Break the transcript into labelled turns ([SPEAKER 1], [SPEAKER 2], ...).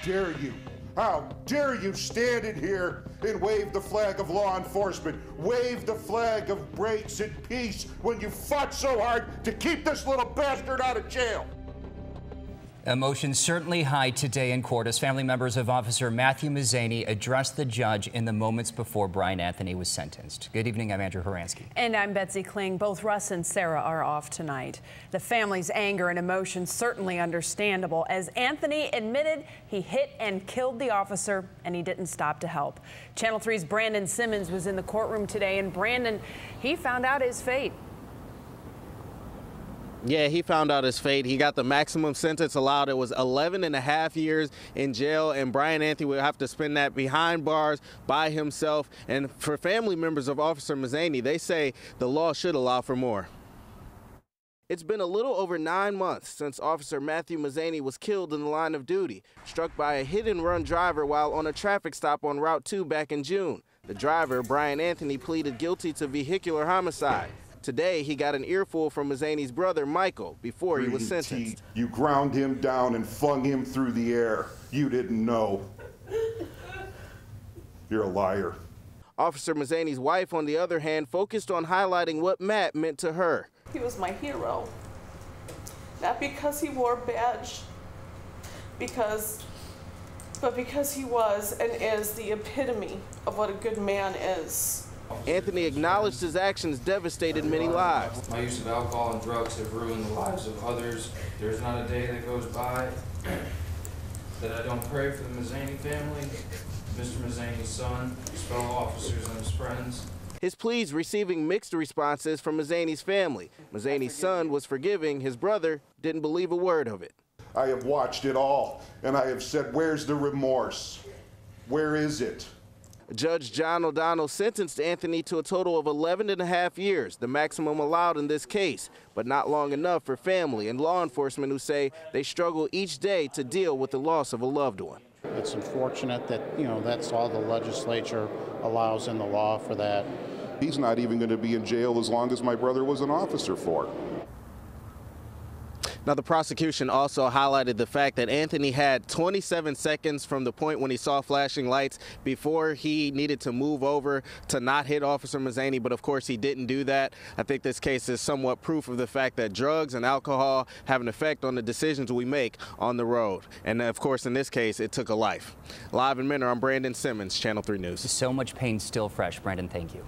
[SPEAKER 1] dare you? How dare you stand in here and wave the flag of law enforcement, wave the flag of grace and peace when you fought so hard to keep this little bastard out of jail?
[SPEAKER 2] Emotions certainly high today in court as family members of Officer Mathew Mazany addressed the judge in the moments before Brian Anthony was sentenced. Good evening, I'm Andrew Horansky.
[SPEAKER 3] And I'm Betsy Kling. Both Russ and Sarah are off tonight. The family's anger and emotion certainly understandable as Anthony admitted he hit and killed the officer and he didn't stop to help. Channel 3's Brandon Simmons was in the courtroom today, and Brandon, he found out his fate.
[SPEAKER 4] Yeah, he found out his fate. He got the maximum sentence allowed. It was 11.5 years in jail, and Brian Anthony will have to spend that behind bars by himself. And for family members of Officer Mazany, they say the law should allow for more. It's been a little over 9 months since Officer Mathew Mazany was killed in the line of duty, struck by a hit-and-run driver while on a traffic stop on Route 2 back in June. The driver, Brian Anthony, pleaded guilty to vehicular homicide. Today, he got an earful from Mazany's brother, Michael, before he was sentenced.
[SPEAKER 1] You ground him down and flung him through the air. You didn't know. You're a liar.
[SPEAKER 4] Officer Mazany's wife, on the other hand, focused on highlighting what Matt meant to her.
[SPEAKER 5] He was my hero. Not because he wore a badge, but because he was and is the epitome of what a good man is.
[SPEAKER 4] Anthony acknowledged his actions devastated many lives.
[SPEAKER 6] My use of alcohol and drugs have ruined the lives of others. There's not a day that goes by that I don't pray for the Mazany family, Mr. Mazany's son, his fellow officers, and his friends.
[SPEAKER 4] His pleas receiving mixed responses from Mazany's family. Mazany's son was forgiving. His brother didn't believe a word of it.
[SPEAKER 1] I have watched it all, and I have said, where's the remorse? Where is it?
[SPEAKER 4] Judge John O'Donnell sentenced Anthony to a total of 11.5 years, the maximum allowed in this case, but not long enough for family and law enforcement who say they struggle each day to deal with the loss of a loved one.
[SPEAKER 7] It's unfortunate that, that's all the legislature allows in the law for that.
[SPEAKER 1] He's not even going to be in jail as long as my brother was an officer for.
[SPEAKER 4] Now, the prosecution also highlighted the fact that Anthony had 27 seconds from the point when he saw flashing lights before he needed to move over to not hit Officer Mazany, but of course he didn't do that. I think this case is somewhat proof of the fact that drugs and alcohol have an effect on the decisions we make on the road. And of course, in this case, it took a life. Live in Mentor, I'm Brandon Simmons, Channel 3 News.
[SPEAKER 2] So much pain still fresh. Brandon, thank you.